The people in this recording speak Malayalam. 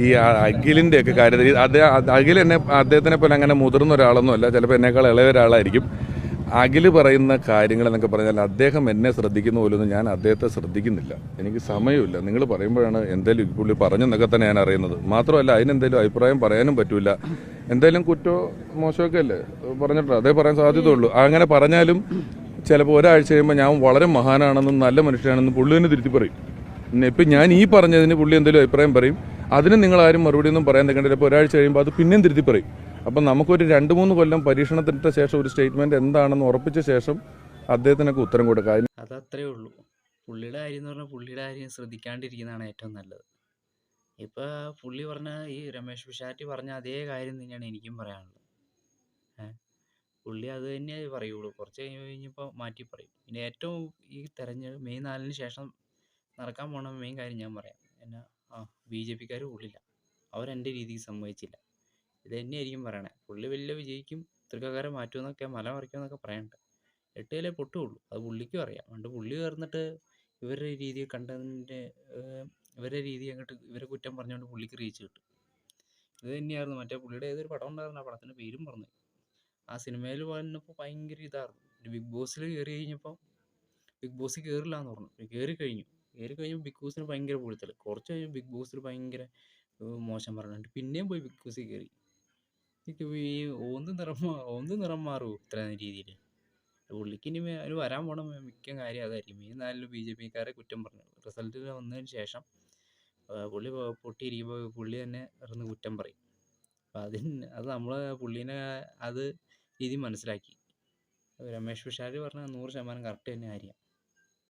ഈ അഖിലിൻ്റെ ഒക്കെ കാര്യത്തിൽ അഖിൽ അദ്ദേഹത്തിനെ പോലെ അങ്ങനെ മുതിർന്ന ഒരാളൊന്നും അല്ല, ചിലപ്പോൾ എന്നേക്കാൾ ഇളയ ഒരാളായിരിക്കും. അഖില് പറയുന്ന കാര്യങ്ങൾ എന്നൊക്കെ പറഞ്ഞാൽ അദ്ദേഹം എന്നെ ശ്രദ്ധിക്കുന്ന പോലൊന്നും ഞാൻ അദ്ദേഹത്തെ ശ്രദ്ധിക്കുന്നില്ല. എനിക്ക് സമയമില്ല. നിങ്ങൾ പറയുമ്പോഴാണ് എന്തായാലും പുള്ളി പറഞ്ഞെന്നൊക്കെ തന്നെ ഞാൻ അറിയുന്നത്. മാത്രമല്ല അതിനെന്തെങ്കിലും അഭിപ്രായം പറയാനും പറ്റില്ല. എന്തായാലും കുറ്റോ മോശമൊക്കെ അല്ലേ പറഞ്ഞിട്ടുണ്ട്, അതേ പറയാൻ സാധ്യതയുള്ളൂ. അങ്ങനെ പറഞ്ഞാലും ചിലപ്പോൾ ഒരാഴ്ച കഴിയുമ്പോൾ ഞാൻ വളരെ മഹാനാണെന്നും നല്ല മനുഷ്യനാണെന്നും പുള്ളി തന്നെ തിരുത്തി പറയും. ഇപ്പം ഞാൻ ഈ പറഞ്ഞതിന് പുള്ളി എന്തെങ്കിലും അഭിപ്രായം പറയും, അതിന് നിങ്ങൾ ആരും മറുപടി ഒന്നും പറയാൻ നിൽക്കേണ്ടത്. ഇപ്പോൾ ഒരാഴ്ച കഴിയുമ്പോൾ അത് പിന്നെയും തിരുത്തി പറയും. അപ്പം നമുക്കൊരു 2-3 കൊല്ലം പരീക്ഷണത്തിനിട്ട ശേഷം ഒരു സ്റ്റേറ്റ്മെന്റ് എന്താണെന്ന് ഉറപ്പിച്ച ശേഷം അദ്ദേഹത്തിനൊക്കെ ഉത്തരം കൊടുക്കുക. അതത്രേ ഉള്ളൂ. പുള്ളിയുടെ കാര്യം എന്ന് പറഞ്ഞാൽ പുള്ളിയുടെ കാര്യം ശ്രദ്ധിക്കാണ്ടിരിക്കുന്നതാണ് ഏറ്റവും നല്ലത്. ഇപ്പം പുള്ളി പറഞ്ഞ ഈ രമേശ് പിഷാരടി പറഞ്ഞ അതേ കാര്യം തന്നെയാണ് എനിക്കും പറയാനുള്ളത്. പുള്ളി അത് തന്നെ പറയുള്ളൂ. കുറച്ച് കഴിഞ്ഞപ്പോൾ മാറ്റി പറയും. പിന്നെ ഏറ്റവും ഈ മെയ് 4-ന് ശേഷം നടക്കാൻ പോണ മെയിൻ കാര്യം ഞാൻ പറയാം. എന്നാ BJP-ക്കാർ കൊള്ളില്ല, അവരെൻ്റെ രീതിക്ക് സമ്മതിച്ചില്ല. ഇത് തന്നെയായിരിക്കും പറയണേ. പുള്ളി വലിയ വിജയിക്കും, തൃക്കക്കാരെ മാറ്റുമെന്നൊക്കെ മല മറിക്കുമെന്നൊക്കെ പറയണ്ട. 8 കിലോ പൊട്ടുള്ളൂ, അത് പുള്ളിക്കും അറിയാം. അതുകൊണ്ട് പുള്ളി കയറുന്നിട്ട് ഇവരുടെ രീതി കണ്ടതിൻ്റെ ഇവരുടെ രീതി അങ്ങോട്ട് ഇവരെ കുറ്റം പറഞ്ഞുകൊണ്ട് പുള്ളിക്ക് റീച്ച് കിട്ടും. ഇത് തന്നെയായിരുന്നു മറ്റേ പുള്ളിയുടെ ഏതൊരു പടം ഉണ്ടായിരുന്നു, ആ പടത്തിൻ്റെ പേരും പറഞ്ഞു. ആ സിനിമയിൽ വന്നപ്പോൾ ഭയങ്കര ഇതായിരുന്നു. ബിഗ് ബോസിൽ കയറി കഴിഞ്ഞപ്പോൾ ബിഗ് ബോസിൽ കയറില്ല എന്ന് പറഞ്ഞു. കയറി കഴിഞ്ഞപ്പോൾ ബിഗ് ബോസിന് ഭയങ്കര പൊഴുത്തൽ. കുറച്ച് കഴിഞ്ഞ് ബിഗ് ബോസിൽ ഭയങ്കര മോശം പറഞ്ഞിട്ട് പിന്നെയും പോയി ബിഗ് ബോസിൽ കയറി. ഈ ഓന്ത് നിറം മാറുമോ ഇത്ര രീതിയിൽ? പുള്ളിക്ക് ഇനി അതിന് വരാൻ പോണ മിക്ക കാര്യം അതായിരിക്കും. മെയ് 4-ന് BJP-ക്കാരെ കുറ്റം പറഞ്ഞു. റിസൾട്ട് വന്നതിന് ശേഷം പുള്ളി പൊട്ടിയിരിക്കുമ്പോൾ പുള്ളി തന്നെ ഇറന്ന് കുറ്റം പറയും. അപ്പം അത് നമ്മൾ പുള്ളീനെ അത് രീതി മനസ്സിലാക്കി. രമേശ് പിഷാരടി പറഞ്ഞാൽ 100% കറക്റ്റ് തന്നെ കാര്യം.